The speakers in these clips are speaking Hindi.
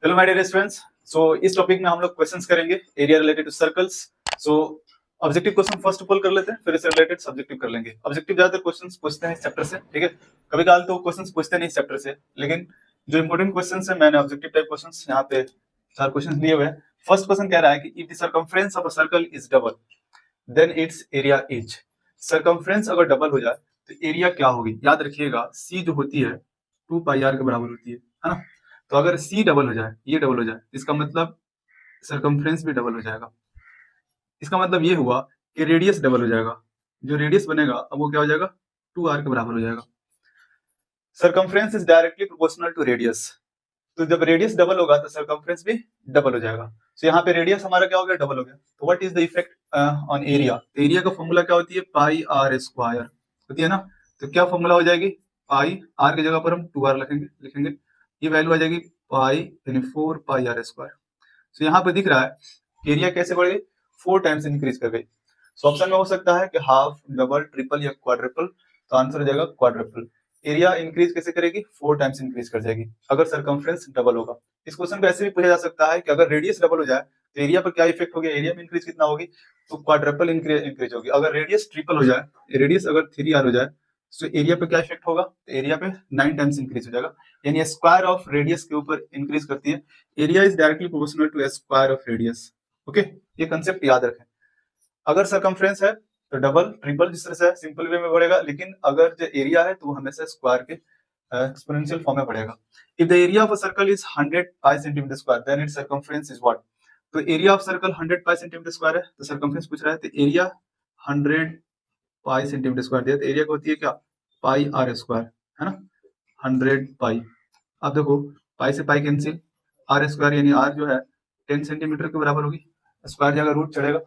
Hello my dear students. So इस टॉपिक में हम लोग क्वेश्चंस करेंगे area related to circles. So objective question first of all कर लेते हैं, फिर इससे रिलेटेड सब्जेक्टिव कर लेंगे। ऑब्जेक्टिव ज्यादातर क्वेश्चंस पूछते हैं इस चैप्टर से, ठीक है। कभी काल तो क्वेश्चंस पूछते नहीं इस चैप्टर से, लेकिन जो इंपॉर्टेंट क्वेश्चंस है मैंने ऑब्जेक्टिव टाइप क्वेश्चंस यहाँ पे 4 क्वेश्चंस लिए हुए हैं। फर्स्ट क्वेश्चन कह रहा है कि if the circumference of a circle is double then its area is. Circumference अगर डबल हो जाए तो एरिया क्या होगी। याद रखिएगा सी जो होती है 2 पाई आर के बराबर होती है ना। तो अगर सी डबल हो जाए, ये डबल हो जाए, इसका मतलब सरकमफ्रेंस भी डबल हो जाएगा। इसका मतलब ये हुआ कि रेडियस डबल हो जाएगा। जो रेडियस बनेगा अब वो क्या हो जाएगा, 2r के बराबर हो जाएगा। Circumference is directly proportional to radius. तो जब रेडियस डबल होगा तो सरकमफ्रेंस भी डबल हो जाएगा। तो यहाँ पे रेडियस हमारा क्या हो गया, डबल हो गया। तो what is the effect on area. Area का फॉर्मूला क्या होती है, पाई आर स्क्वायर होती है ना। तो क्या फॉर्मूला हो जाएगी, पाई आर की जगह पर हम 2r लिखेंगे। ये वैल्यू आ जाएगी पाई यानी 4 पाई आर स्क्वायर। तो यहाँ पे दिख रहा है एरिया कैसे बढ़ गई, 4 टाइम्स इंक्रीज कर गई। सो ऑप्शन में हो सकता है कि हाफ, डबल, ट्रिपल या क्वाड्रिपल। तो आंसर हो जाएगा क्वाड्रिपल। एरिया इंक्रीज कैसे करेगी, 4 टाइम्स इंक्रीज कर जाएगी अगर सरकमफ्रेंस डबल होगा। इस क्वेश्चन को ऐसे भी पूछा जा सकता है कि अगर रेडियस डबल हो जाए तो एरिया पर क्या इफेक्ट होगी, एरिया में इंक्रीज कितना होगी, तो क्वाड्रिपल इंक्रीज होगी। अगर रेडियस ट्रिपल हो जाए, रेडियस अगर 3r हो जाए, तो एरिया पे क्या इफेक्ट होगा, तो एरिया पे 9 टाइम्स इंक्रीज हो जाएगा। यानी स्क्वायर ऑफ रेडियस के ऊपर इंक्रीज करती है। Area is directly proportional to square of radius. Okay, ये कंसेप्ट याद रखें। अगर सरकमफ्रेंस है तो डबल, ट्रिपल जिस तरह से सिंपल वे में बढ़ेगा, लेकिन अगर जो एरिया है तो वो हमेशा स्क्वायर के एक्सपोनेंशियल फॉर्म में बढ़ेगा। If the area of a circle is 100 pi centimetre square then its circumference is what. तो area of circle 100 pi centimetre square है, तो सरकमफ्रेंस पूछ रहा है, तो एरिया 100 पाई सेंटीमीटर स्क्वायर दिया, तो एरिया को होती है क्या, पाई आर स्क्वायर, है ना। 100 पाई, अब देखो पाई से पाई कैंसिल, आर स्क्वायर यानी आर जो है 10 सेंटीमीटर के बराबर होगी, स्क्वायर जगह रूट चढ़ेगा।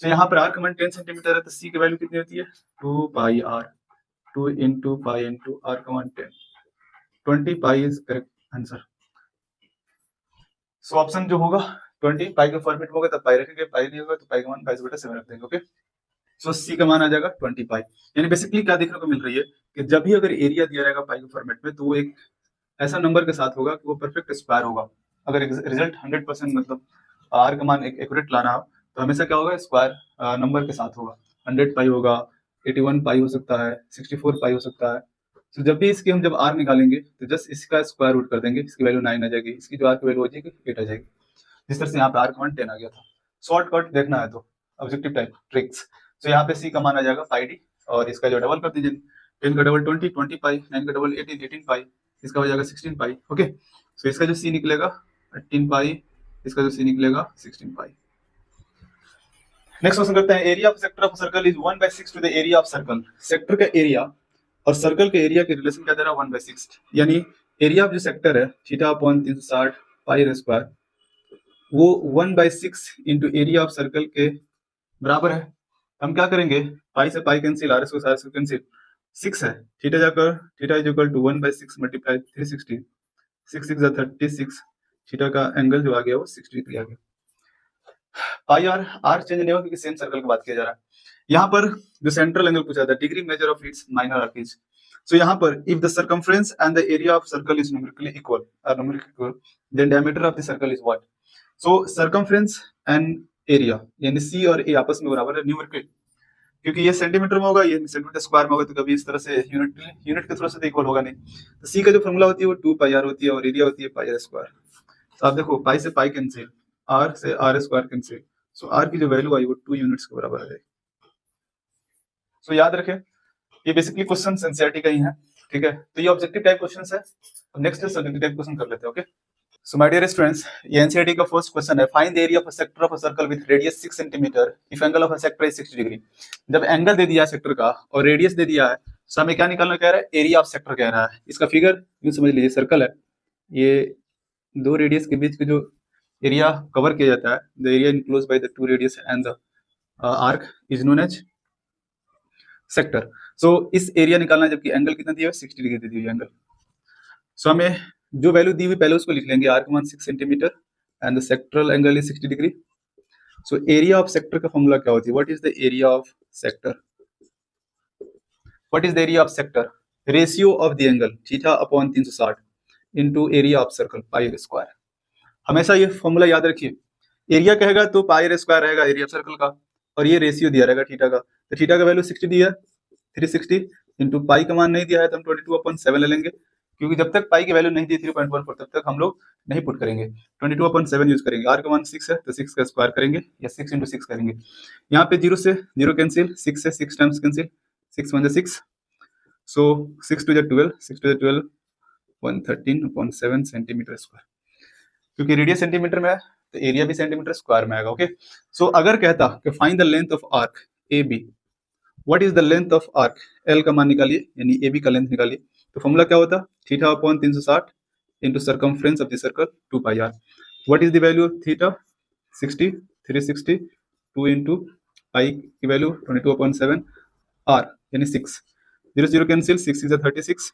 तो यहाँ पर आर कमान 10 सेंटीमीटर है, तो सी की वैल्यू कितनी होती है, 2 pi R, 2 into pi into R comma 10, 20 pi is correct answer. So option जो होगा 20 पाई के फॉर्मेट में होगा तब पाई रखेंगे, पाई नहीं होगा तो पाई का मान 5/7 रख देंगे। ओके, सो सी का मान आ जाएगा 20 पाई। यानी बेसिकली क्या देखने को मिल रही है कि जब भी अगर एरिया दिया रहेगा पाई के फॉर्मेट में तो वो एक ऐसा नंबर के साथ होगा कि वो परफेक्ट स्क्वायर होगा। अगर रिजल्ट 100% मतलब आर का मान एक्यूरेट लाना हो तो हमेशा क्या होगा, स्क्वायर नंबर के साथ होगा। 100 पाई होगा, 81 पाई हो सकता है, 64 पाई हो सकता है। तो जब भी इसके हम जब आर निकालेंगे तो जस्ट इसका स्क्वायर रूट कर देंगे, इसकी वैल्यू 9 आ जाएगी, इसकी जो आर की वैल्यू हो जाएगी 8 आ जाएगी। जिस तरह से यहाँ पे आर का मान 10 आ गया था। शॉर्टकट देखना है तो ऑब्जेक्टिव टाइप ट्रिक्स। तो यहाँ पे सी का मान आ जाएगा पाई डी, और इसका जो डबल कर दीजिए, 10 का डबल 20, 20 पाई, 9 का डबल 18, 18 पाई, इसका हो जाएगा 16 पाई। ओके, सो इसका जो सी निकलेगा 18 पाई, इसका जो सी निकलेगा 16 पाई। नेक्स्ट क्वेश्चन करते हैं, area of sector of circle is 1/6 to the area of circle. Sector का एरिया और सर्कल के एरिया के रिलेशन क्या दे रहा है, 1/6। यानी एरिया ऑफ जो सेक्टर है थीटा अपॉन 360 पाई स्क्वायर, वो 1/6 इंटू एरिया ऑफ सर्कल के बराबर है। हम क्या करेंगे, पाई से पाई कैंसिल, आर से कैंसिल, 6 है, थीटा जाकर theta is equal to 1/6 multiply 360, 6 6 36, theta का एंगल जो आ गया वो 60 डिग्री आ गया। पाई और आर चेंज नहीं होगा क्योंकि सेम सर्कल की बात किया जा रहा है। यहाँ पर जो सेंट्रल एंगल पूछा था, degree measure of its minor arc is. So यहाँ पर if the circumference and the area of circle is numerically equal then diameter of the circle is what. So circumference and area यानी सी और ए आपस में बराबर है न्यूमेरिकली, क्योंकि ये सेंटीमीटर में होगा, ये सेंटीमीटर स्क्वायर में होगा, तो कभी इस तरह से यूनिट के थ्रू से इक्वल होगा नहीं। तो सी का जो फॉर्मूला होती है वो 2 पाई आर होती है और एरिया होती है पाई आर स्क्वायर। तो आप देखो पाई से पाई कैंसिल, आर से r square cancel, so r की जो वैल्यू आई वो 2 यूनिट्स के बराबर आ जाएगी। सो याद रखें ये बेसिकली क्वेश्चन एनसीईआरटी का ही है, ठीक है। तो ये ऑब्जेक्टिव टाइप क्वेश्चंस है, नेक्स्ट सब्जेक्टिव टाइप क्वेश्चन कर लेते हैं। Okay, so my dear students, ये एनसीईआरटी का फर्स्ट क्वेश्चन है, find the area of a sector of a circle with radius 6 centimetre if angle of a sector is 60 degree. जब एंगल दे दिया है सेक्टर का और रेडियस दे दिया है, तो हमें क्या निकालना कह रहा है, एरिया ऑफ सेक्टर कह रहा है। इसका फिगर यूं समझ लीजिए, सर्कल है, ये दो रेडियस के बीच के जो एरिया कवर किया जाता है, the area enclosed by the two radius and the arc is known as sector. So इस एरिया निकालना है, जबकि एंगल कितना दिया है, 60 डिग्री दे दी हुई एंगल। सो हमें जो वैल्यू दी हुई पहले उसको लिख लेंगे, आर का मान 6 centimetre and the sectoral angle is 60 degree. So area of sector का फॉर्मूला क्या होती है, what is the area of sector, what is the area of sector, ratio of the angle theta upon 360 into area of circle pi square. हमेशा ये फॉर्मूला याद रखिए, एरिया कहेगा तो पाई आर स्क्वायर रहेगा एरिया ऑफ सर्कल का, और ये रेशियो दिया रहेगा थीटा का, तो थीटा का वैल्यू 60 दिया, 360 इंटू पाई का मान नहीं दिया है तो हम 22/7 ले लेंगे, क्योंकि जब तक पाई की वैल्यू नहीं दी 3.14 तब तक हम लोग नहीं पुट करेंगे, 22/7 यूज करेंगे। आर का मान 6 है तो 6 का स्क्वायर करेंगे या 6 इंटू 6 करेंगे। यहाँ पे 0 से 0 कैंसिल, 6 से 6 टाइम्स कैंसिल, 6 1 6, सो 6 2 12, 6 2 12, 113/7 सेंटीमीटर स्क्वायर, क्योंकि रेडियस सेंटीमीटर में है तो एरिया भी सेंटीमीटर स्क्वायर में आएगा। ओके, सो अगर कहता कि find the length of arc A B, what is the length of arc, L का मान निकालिए यानी ए बी का लेंथ निकालिए, तो फॉर्मूला क्या होता, theta upon 360 into circumference of the circle 2 pi r. What is the value of theta, 60, 360, 2 into pi की वैल्यू 22/7, आर यानी 6, 0 0 cancel, 6 is 36,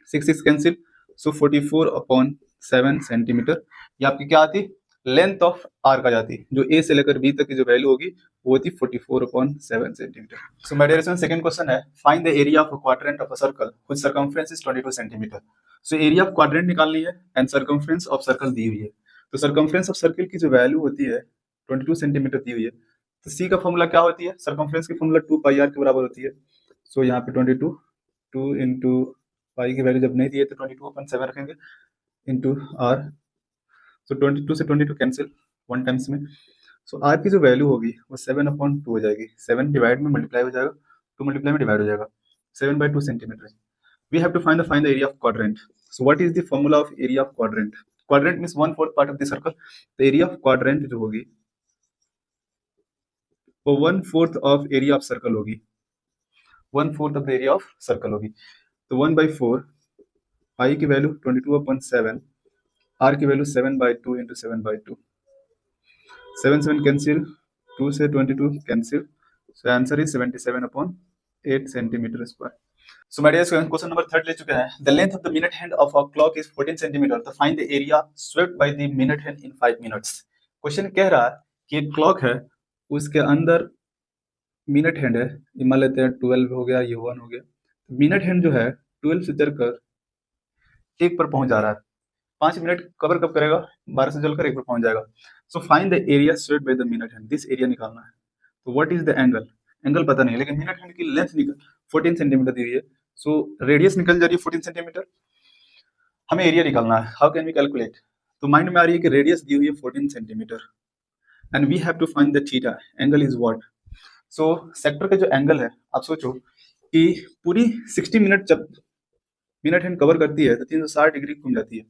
6 6 cancel, so 44/7 centimetre, ये आपकी क्या आती, लेंथ ऑफ आर्क आ जाती, जो ए से लेकर बी तक की जो वैल्यू होगी वो होती 44/7 centimetre. So my dear student, second question है find the area of a quadrant of a circle which circumference is 22 centimetre. So area of quadrant निकालनी है एंड सर्कमफरेंस ऑफ सर्कल दी हुई है, तो सर्कमफरेंस ऑफ सर्कल की जो वैल्यू होती है 22 सेंटीमीटर दी हुई है, तो सी का फॉर्मूला क्या होती है, सर्कमफरेंस की फॉर्मूला 2 पाई आर के बराबर होती है। सो यहाँ पे 22, 2 इंटू पाई की वैल्यू जब नहीं दी है तो 22/7 रखेंगे इंटू आर, सो 22 से 22 कैंसिल 1 टाइम्स में, सो आर की जो वैल्यू होगी वो 7/2 हो जाएगी, 7 डिवाइड में मल्टीप्लाई हो जाएगा, 2 मल्टीप्लाई में डिवाइड हो जाएगा, 7/2 centimetre. We have to find the area of quadrant. So what is the formula of area of quadrant, quadrant means 1/4 part of the circle, तो एरिया ऑफ क्वाड्रेंट जो होगी वो 1/4 ऑफ एरिया ऑफ सर्कल होगी, 1/4 of the area of circle होगी, तो 1/4 पाई की वैल्यू 22/7, आर की वैल्यू 7/2 इंटू 7/2, 7 7 कैंसिल, 2 से 22 cancel, so answer is 77/8 centimetre square. So my dear student, question number 3 ले चुके हैं। The length of the minute hand of a clock is 14 centimetre, तो find the area swept by the minute hand in 5 minutes. Question कह रहा है कि एक क्लॉक है, उसके अंदर मिनट हैंड है, ये मान लेते हैं 12 हो गया, ये 1 हो गया, मिनट हैंड जो है 12 से चलकर 1 पर पहुंच जा रहा है, 5 मिनट कवर कब करेगा, 12 से चलकर 1 पर पहुंच जाएगा। So find the area swept by the minute hand, this area निकालना है, तो what is the angle, angle पता नहीं है लेकिन मिनट हैंड की लेंथ निकल 14 सेंटीमीटर दी हुई है, सो रेडियस निकल जा रही है 14 सेंटीमीटर, हमें एरिया निकालना है, हाउ कैन वी कैलकुलेट, तो माइंड में आ रही है कि रेडियस दी हुई है 14 centimetre and we have to find the theta, angle is what, so sector का जो एंगल है, आप सोचो कि पूरी 60 मिनट जब मिनट हैंड कवर करती है तो 360 डिग्री घूम जाती है,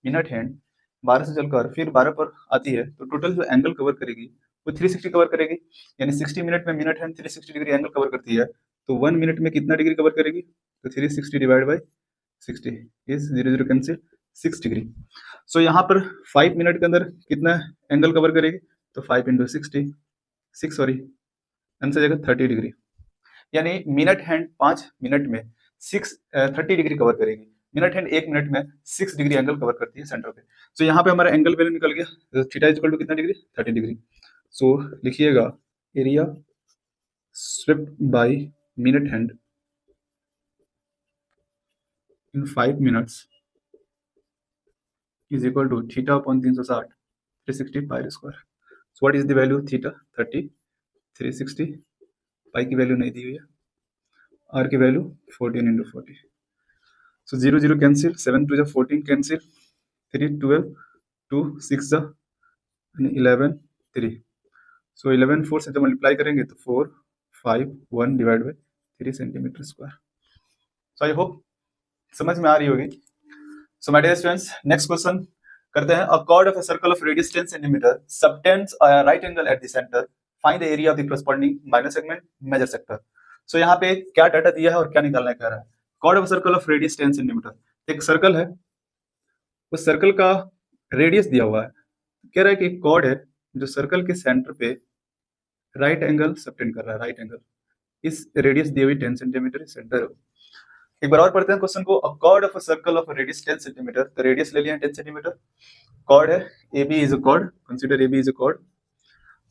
मिनट हैंड 12 से चलकर फिर 12 पर आती है, तो टोटल जो एंगल कवर करेगी वो 360 कवर करेगी, यानी 60 मिनट में minute hand 360 degree angle cover करती है, तो 1 मिनट में कितना डिग्री कवर करेगी, तो 360 divide by 60 is 0 0 cancel 6 degree. So यहाँ पर 5 मिनट के अंदर कितना एंगल कवर करेगी, तो 5 इंटू 60, 6 सॉरी आंसर जाएगा 30 डिग्री, यानी मिनट हैंड 5 मिनट में 30 डिग्री कवर करेगी, मिनट हैंड 1 मिनट में 6 डिग्री एंगल कवर करती है सेंटर पे। सो यहाँ पे हमारा एंगल वैल्यू निकल गया, थीटा इज इक्वल टू कितना डिग्री, 30 डिग्री। सो लिखिएगा area swept by minute hand in 5 minutes is equal to theta upon 360 360 pi square. So what is the value theta 30, 360 pi की वैल्यू नहीं दी हुई है, आर की value 14 into 40, so 0 0 cancel, 7 2 14 cancel, 3 12, 2 6 11 3, so 11 4 से जब मल्टीप्लाई करेंगे तो 4 5 1 divide by 3 centimetre square. So I hope समझ में आ रही होगी। So my dear students, next question करते हैं। A chord of a circle of radius 10 centimetre subtends a right angle at the centre, find the area of the corresponding minor segment major sector. So यहाँ पे क्या डाटा दिया है और क्या निकालना कह रहा है। Chord of circle of radius 10 centimetre, एक सर्कल है, उस सर्कल का रेडियस दिया हुआ है, कह रहा है कि एक कॉर्ड है जो सर्कल के सेंटर पे राइट एंगल सबटेंड कर रहा है, राइट एंगल, इस रेडियस दी हुई 10 सेंटीमीटर सेंटर। एक बार और पढ़ते हैं क्वेश्चन को। A chord of a circle of radius 10 centimetre, तो रेडियस ले लिया 10 सेंटीमीटर, कॉर्ड है AB is a chord, consider AB is a chord,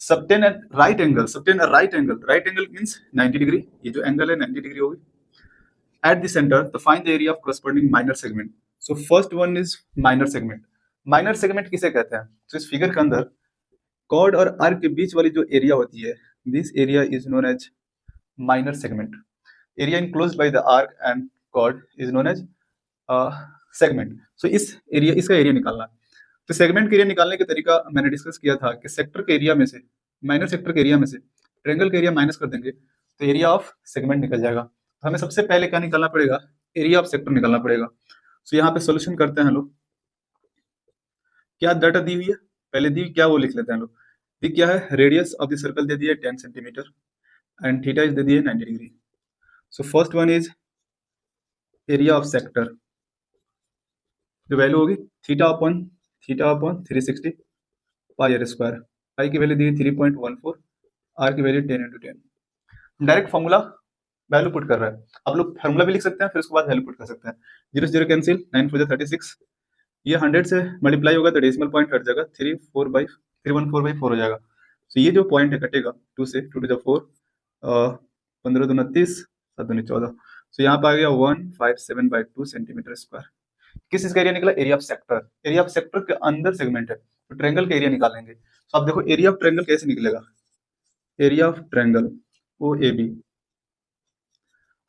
subtend at right angle, subtend a right angle, right angle means 90 degree, ये जो एंगल है 90 डिग्री होगी, एट द सेंटर, तो find the area of corresponding minor segment. So first one is minor segment, minor segment किसे कहते हैं? तो इस फिगर के अंदर कॉर्ड और आर्क के बीच वाली जो एरिया होती है, this area is known as minor segment. Area enclosed by the arc and chord is known as segment. So इस एरिया, इसका एरिया निकालना. तो सेगमेंट का एरिया निकालने का तरीका मैंने डिस्कस किया था कि सेक्टर के एरिया में से, माइनर सेक्टर के एरिया में से ट्रायंगल का एरिया माइनस कर देंगे तो एरिया ऑफ सेगमेंट निकल जाएगा. तो हमें सबसे पहले क्या निकालना पड़ेगा? एरिया ऑफ सेक्टर निकालना पड़ेगा. सो यहाँ पे सोल्यूशन करते हैं लोग. क्या डाटा दी हुई है? पहले दी क्या वो लिख लेते हैं लोग. दी क्या है? रेडियस ऑफ द सर्कल दे दिए 10 सेंटीमीटर एंड थीटा इज दे दिए 90 degree. So first one is area of sector. जो वैल्यू होगी theta upon 360 pi R square. Pi की वैल्यू दी 3.14, आर की value 10 × 10. Direct formula value put कर रहा है. आप लोग फॉर्मूला भी लिख सकते हैं, फिर उसके बाद वैल्यू पुट कर सकते हैं. 0 0 कैंसिल, 9 4 36. ये 100 से मल्टीप्लाई होगा तो डेसिमल पॉइंट हट जाएगा, 314/4 हो जाएगा. तो ये जो पॉइंट है कटेगा 2 से, 2 to the 4, 15 2 29, 7 2 14. तो यहाँ पर आ गया 157/2 सेंटीमीटर स्क्वायर. किस चीज का एरिया निकला? Area of sector. Area of sector के अंदर सेगमेंट है तो ट्रायंगल का एरिया निकालेंगे. तो आप देखो एरिया ऑफ ट्रायंगल कैसे निकलेगा. Area of triangle OAB.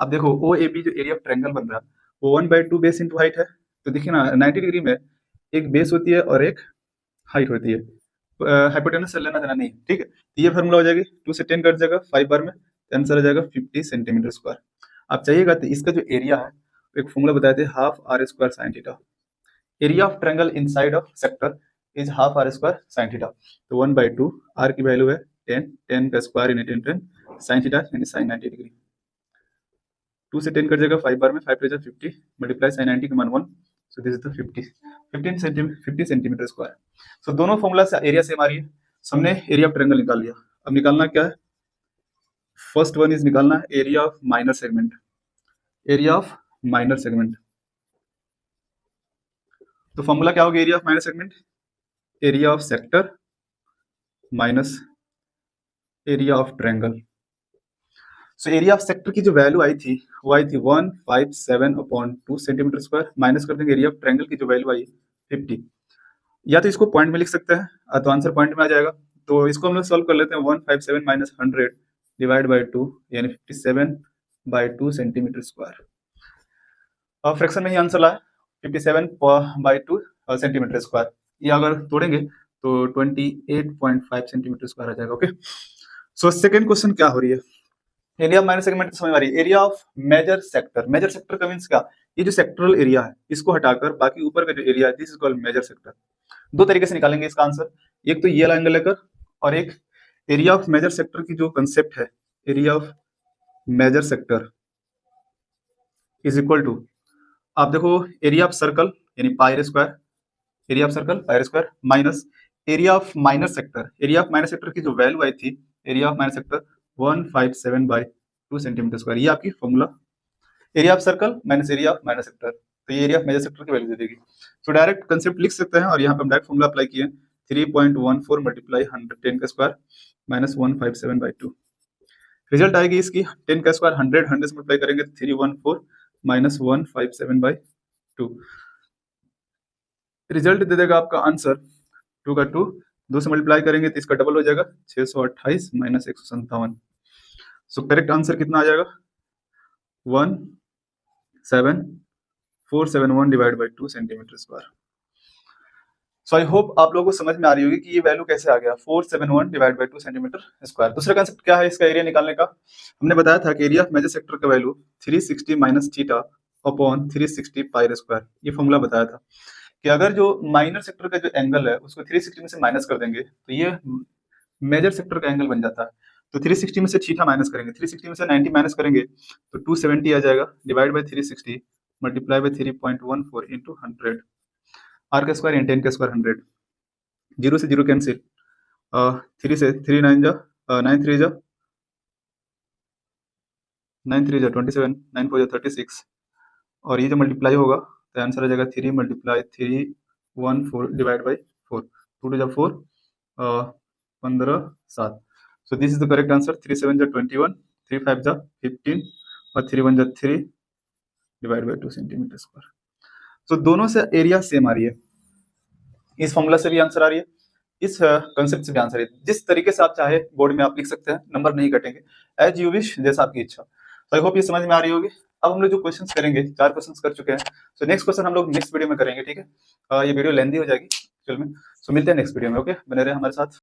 अब देखो OAB जो एरिया ऑफ ट्रायंगल बन रहा है वो 1/2 बेस इंटू हाइट है. तो देखिए ना 90 डिग्री में एक बेस होती है और एक हाइट होती है. हाइपोटेनस से लेना देना नहीं, ठीक है. ये फार्मूला हो जाएगी 2 से 10 कट जाएगा 5 बार में, आंसर आ जाएगा 50 सेंटीमीटर स्क्वायर. आप चाहिएगा तो इसका जो एरिया है एक फॉर्मूला बताए थे, half r square sine theta. Area of triangle inside of sector is half r square sine theta. तो 1/2, आर की वैल्यू है 10, 10 का स्क्वायर इन 10 साइन थीटा यानी साइन 90 डिग्री. 2 से 10 कट जाएगा 5 बार में, 5 to 50 मल्टीप्लाई साइन 90 का मान 1. So this is the 50 centimetre square. So दोनों फॉर्मूला से एरिया सेम आ रही है. हमने एरिया ऑफ ट्रायंगल निकाल लिया. अब निकालना क्या है? फर्स्ट वन इज निकालना area of minor segment. Area of minor segment. तो फॉर्मूला क्या होगा area of minor segment? Area of sector minus area of triangle. So area of sector की जो वैल्यू आई थी वो आई थी 157/2 सेंटीमीटर स्क्वायर. माइनस कर देंगे एरिया ऑफ ट्रायंगल की जो वैल्यू आई 50. या तो इसको पॉइंट में लिख सकते हैं तो आंसर पॉइंट में आ जाएगा. तो इसको हम लोग सॉल्व कर लेते हैं. 157 - 100 डिवाइड बाई 2 यानी 57/2 सेंटीमीटर स्क्वायर. और फ्रैक्शन में ही आंसर लाया 57/2 सेंटीमीटर स्क्वायर. ये अगर तोड़ेंगे तो 28.5 सेंटीमीटर स्क्वायर आ जाएगा. ओके. सो सेकेंड क्वेश्चन क्या हो रही है? एरिया ऑफ माइनर सेगमेंट समझ में आ रही है. Area of major sector. Major sector का मींस क्या? ये जो सेक्टरल एरिया है इसको हटाकर बाकी ऊपर का जो एरिया है this is called major sector. दो तरीके से निकालेंगे इसका आंसर. एक तो ये एंगल लेकर और एक एरिया ऑफ मेजर सेक्टर की जो कंसेप्ट है, area of major sector is equal to, आप देखो एरिया ऑफ सर्कल यानी pi square, area of circle pi square minus area of minor sector. Area of minor sector की जो वैल्यू आई थी area of minor sector 157/2 centimetre square. ये आपकी formula. Area of circle minus area of minor sector, तो ये एरिया ऑफ मेजर सेक्टर की वैल्यू दे देगी. तो डायरेक्ट कंसेप्ट लिख सकते हैं और यहाँ पे हम डायरेक्ट फॉर्मूला अप्लाई किए 3.14 मल्टीप्लाई 110 का स्क्वायर माइनस 157/2. रिजल्ट आएगी इसकी 10 का स्क्वायर 100 से मल्टीप्लाई करेंगे 314 माइनस 157/2. रिजल्ट दे देगा आपका आंसर 2 का 2, 2 से मल्टीप्लाई करेंगे तो इसका डबल हो जाएगा 628 माइनस 157. सो करेक्ट आंसर कितना आ जाएगा? 17471 divide by 2 centimetre square. So I hope आप लोगों को समझ में आ रही होगी कि ये वैल्यू कैसे आ गया 471 डिवाइड बाई 2 सेंटीमीटर स्क्वायर. दूसरा कंसेप्ट क्या है इसका एरिया निकालने का? हमने बताया था कि एरिया ऑफ मेजर सेक्टर का value 360 minus theta upon 360 pi square. ये फॉर्मूला बताया था कि अगर जो माइनर सेक्टर का जो एंगल है उसको 360 में से माइनस कर देंगे तो ये मेजर सेक्टर का एंगल बन जाता है. तो 360 में से थीटा माइनस करेंगे, 360 में से 90 माइनस करेंगे तो 270 आ जाएगा divide by 360 multiply by 3.14 into 100. R का स्क्वायर इन 10 का स्क्वायर 100. 0 से 0 कैंसिल, 3 से 3 9 जा 9 3 जा 9 3 जा 27, 9 4 जा 36 और ये जो मल्टीप्लाई होगा तो आंसर आ जाएगा 3 मल्टीप्लाई 314 डिवाइड बाई 4. 2 2 जा 4, 15 7. सो this is the correct answer. 3 7 जा 21, 3 5 जा 15 और 3 1 जा 3 divide by 2 centimetre square. So दोनों से एरिया सेम आ रही है. इस फॉर्मूला से भी आंसर आ रही है, इस कंसेप्ट से भी आंसर है। जिस तरीके से आप चाहे बोर्ड में आप लिख सकते हैं, नंबर नहीं कटेंगे, एज यू विश, जैसा आपकी इच्छा। तो आई होप ये समझ में आ रही होगी। अब हम लोग जो क्वेश्चंस करेंगे, 4 क्वेश्चंस कर चुके हैं, सो नेक्स्ट क्वेश्चन हम लोग नेक्स्ट वीडियो में करेंगे, ठीक है। ये वीडियो लेंदी हो जाएगी एक्चुअल में, सो मिलते हैं नेक्स्ट वीडियो में, ओके, बने रहे हमारे साथ।